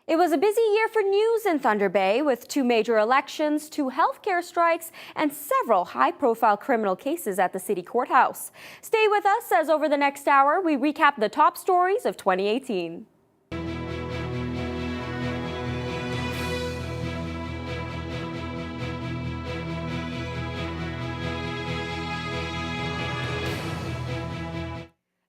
It was a busy year for news in Thunder Bay, with two major elections, two healthcare strikes, and several high-profile criminal cases at the city courthouse. Stay with us as over the next hour, we recap the top stories of 2018.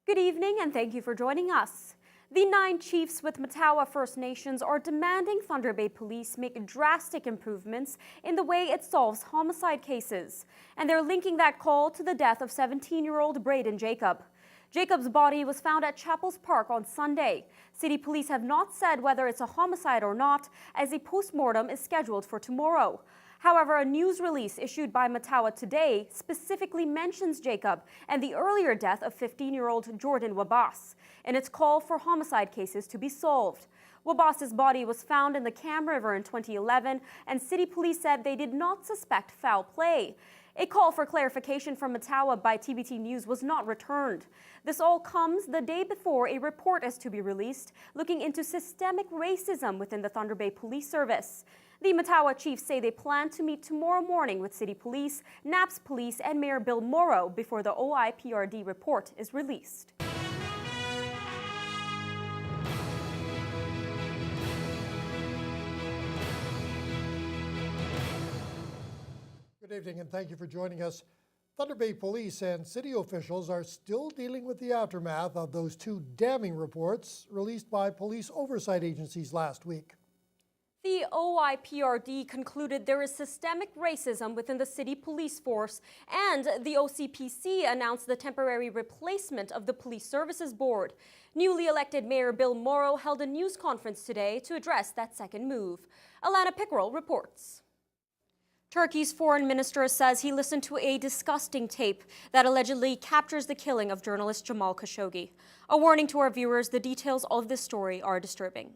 Good evening, and thank you for joining us. The 9 chiefs with Matawa First Nations are demanding Thunder Bay Police make drastic improvements in the way it solves homicide cases. And they're linking that call to the death of 17-year-old Braden Jacob. Jacob's body was found at Chapels Park on Sunday. City police have not said whether it's a homicide or not, as a post-mortem is scheduled for tomorrow. However, a news release issued by Matawa today specifically mentions Jacob and the earlier death of 15-year-old Jordan Wabas in its call for homicide cases to be solved. Wabas's body was found in the Cam River in 2011, and city police said they did not suspect foul play. A call for clarification from Matawa by TBT News was not returned. This all comes the day before a report is to be released looking into systemic racism within the Thunder Bay Police Service. The Matawa chiefs say they plan to meet tomorrow morning with City Police, NAPS Police, and Mayor Bill Morrow before the OIPRD report is released. Good evening, and thank you for joining us. Thunder Bay Police and city officials are still dealing with the aftermath of those 2 damning reports released by police oversight agencies last week. The OIPRD concluded there is systemic racism within the city police force, and the OCPC announced the temporary replacement of the Police Services Board. Newly elected Mayor Bill Morrow held a news conference today to address that second move. Alana Pickrell reports. Turkey's foreign minister says he listened to a disgusting tape that allegedly captures the killing of journalist Jamal Khashoggi. A warning to our viewers, the details of this story are disturbing.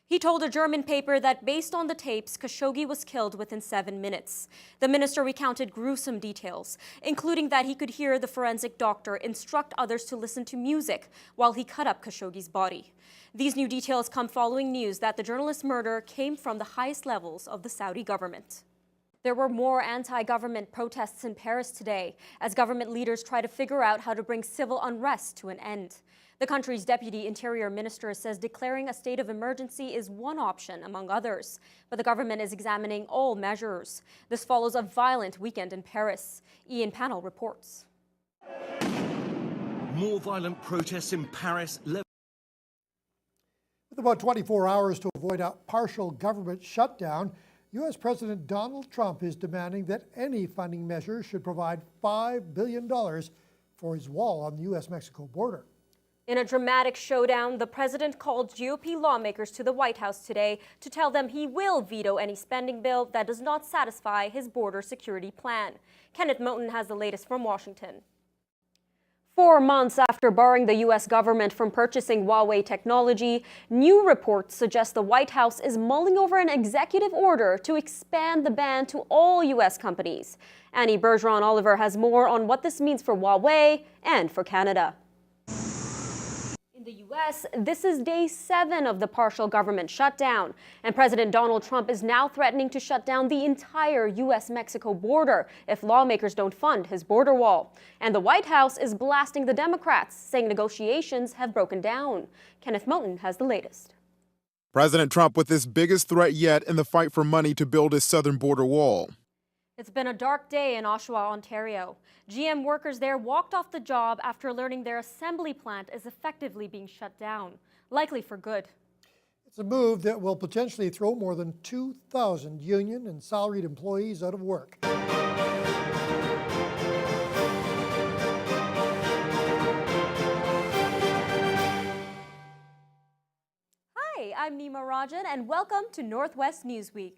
He told a German paper that based on the tapes, Khashoggi was killed within 7 minutes. The minister recounted gruesome details, including that he could hear the forensic doctor instruct others to listen to music while he cut up Khashoggi's body. These new details come following news that the journalist's murder came from the highest levels of the Saudi government. There were more anti-government protests in Paris today as government leaders try to figure out how to bring civil unrest to an end. The country's deputy interior minister says declaring a state of emergency is one option among others, but the government is examining all measures. This follows a violent weekend in Paris. Ian Panel reports. More violent protests in Paris. With about 24 hours to avoid a partial government shutdown, U.S. President Donald Trump is demanding that any funding measure should provide $5 billion for his wall on the U.S.-Mexico border. In a dramatic showdown, the president called GOP lawmakers to the White House today to tell them he will veto any spending bill that does not satisfy his border security plan. Kenneth Moten has the latest from Washington. 4 months after barring the U.S. government from purchasing Huawei technology, new reports suggest the White House is mulling over an executive order to expand the ban to all U.S. companies. Annie Bergeron-Oliver has more on what this means for Huawei and for Canada. In the U.S., this is day 7 of the partial government shutdown, and President Donald Trump is now threatening to shut down the entire U.S.-Mexico border if lawmakers don't fund his border wall. And the White House is blasting the Democrats, saying negotiations have broken down. Kenneth Moten has the latest. President Trump with his biggest threat yet in the fight for money to build his southern border wall. It's been a dark day in Oshawa, Ontario. GM workers there walked off the job after learning their assembly plant is effectively being shut down, likely for good. It's a move that will potentially throw more than 2,000 union and salaried employees out of work. Hi, I'm Nima Rajan, and welcome to Northwest Newsweek.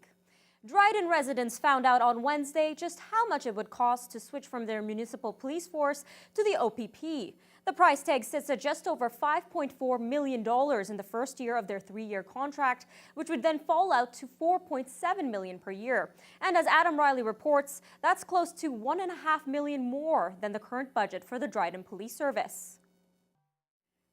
Dryden residents found out on Wednesday just how much it would cost to switch from their municipal police force to the OPP. The price tag sits at just over $5.4 million in the first year of their 3-year contract, which would then fall out to $4.7 million per year. And as Adam Riley reports, that's close to $1.5 million more than the current budget for the Dryden Police Service.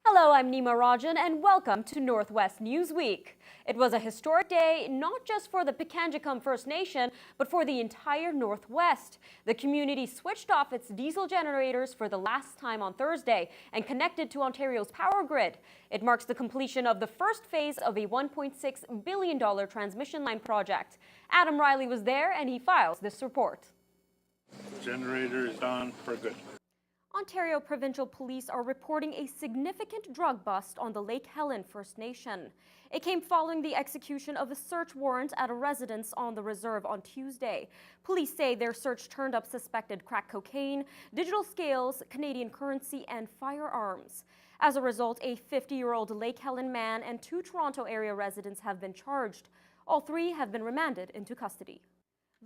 Hello, I'm Nima Rajan and welcome to Northwest Newsweek. It was a historic day not just for the Pikangikum First Nation, but for the entire Northwest. The community switched off its diesel generators for the last time on Thursday and connected to Ontario's power grid. It marks the completion of the first phase of a $1.6 billion transmission line project. Adam Riley was there and he files this report. Generator is on for good. Ontario Provincial Police are reporting a significant drug bust on the Lake Helen First Nation. It came following the execution of a search warrant at a residence on the reserve on Tuesday. Police say their search turned up suspected crack cocaine, digital scales, Canadian currency, and firearms. As a result, a 50-year-old Lake Helen man and 2 Toronto area residents have been charged. All 3 have been remanded into custody.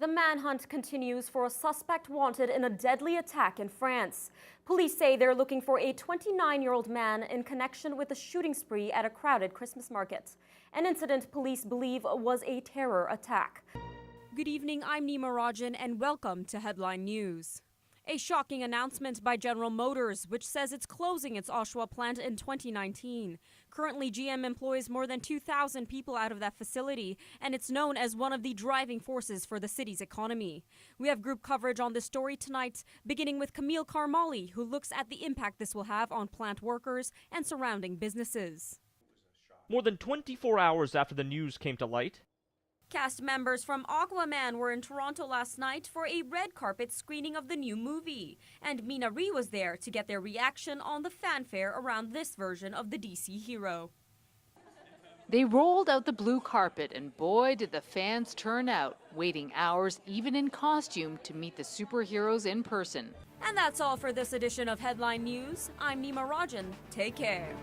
The manhunt continues for a suspect wanted in a deadly attack in France. Police say they're looking for a 29-year-old man in connection with a shooting spree at a crowded Christmas market. An incident police believe was a terror attack. Good evening, I'm Nima Rajan and welcome to Headline News. A shocking announcement by General Motors, which says it's closing its Oshawa plant in 2019. Currently, GM employs more than 2,000 people out of that facility, and it's known as one of the driving forces for the city's economy. We have group coverage on this story tonight, beginning with Camille Carmali, who looks at the impact this will have on plant workers and surrounding businesses. More than 24 hours after the news came to light, Cast members from Aquaman were in Toronto last night for a red carpet screening of the new movie, and Mina Ree was there to get their reaction on the fanfare around this version of the DC hero. They rolled out the blue carpet, and boy did the fans turn out, waiting hours even in costume to meet the superheroes in person. And that's all for this edition of Headline News. I'm Nima Rajan. Take care.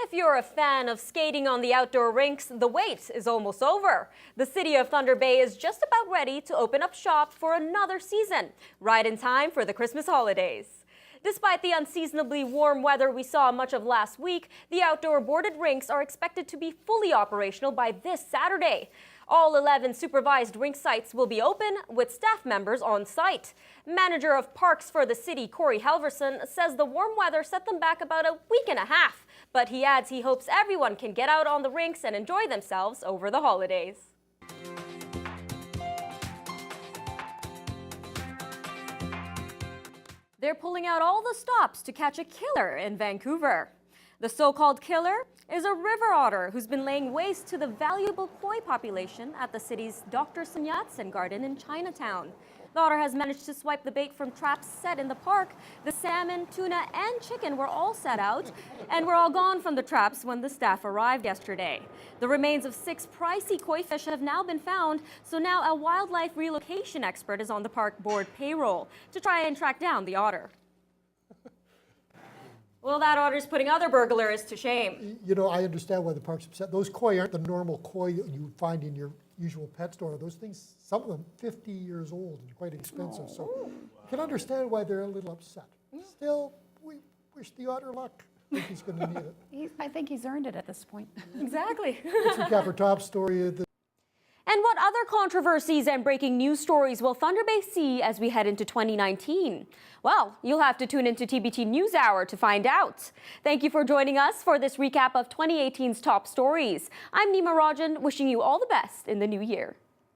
If you're a fan of skating on the outdoor rinks, the wait is almost over. The city of Thunder Bay is just about ready to open up shop for another season, right in time for the Christmas holidays. Despite the unseasonably warm weather we saw much of last week, the outdoor boarded rinks are expected to be fully operational by this Saturday. All 11 supervised rink sites will be open with staff members on site. Manager of Parks for the city, Corey Halverson, says the warm weather set them back about a week and a half. But he adds he hopes everyone can get out on the rinks and enjoy themselves over the holidays. They're pulling out all the stops to catch a killer in Vancouver. The so-called killer is a river otter who's been laying waste to the valuable koi population at the city's Dr. Sun Yat-sen Garden in Chinatown. The otter has managed to swipe the bait from traps set in the park. The salmon, tuna, and chicken were all set out and were all gone from the traps when the staff arrived yesterday. The remains of 6 pricey koi fish have now been found, so now a wildlife relocation expert is on the park board payroll to try and track down the otter. Well, that otter's putting other burglars to shame. You know, I understand why the park's upset. Those koi aren't the normal koi that you find in your usual pet store. Those things, some of them 50 years old and quite expensive. So you can understand why they're a little upset. Still, we wish the otter luck. I think he's going to need it. I think he's earned it at this point. Exactly. Let's recap our top story. And what other controversies and breaking news stories will Thunder Bay see as we head into 2019? Well, you'll have to tune into TBT NewsHour to find out. Thank you for joining us for this recap of 2018's top stories. I'm Nima Rajan, wishing you all the best in the new year.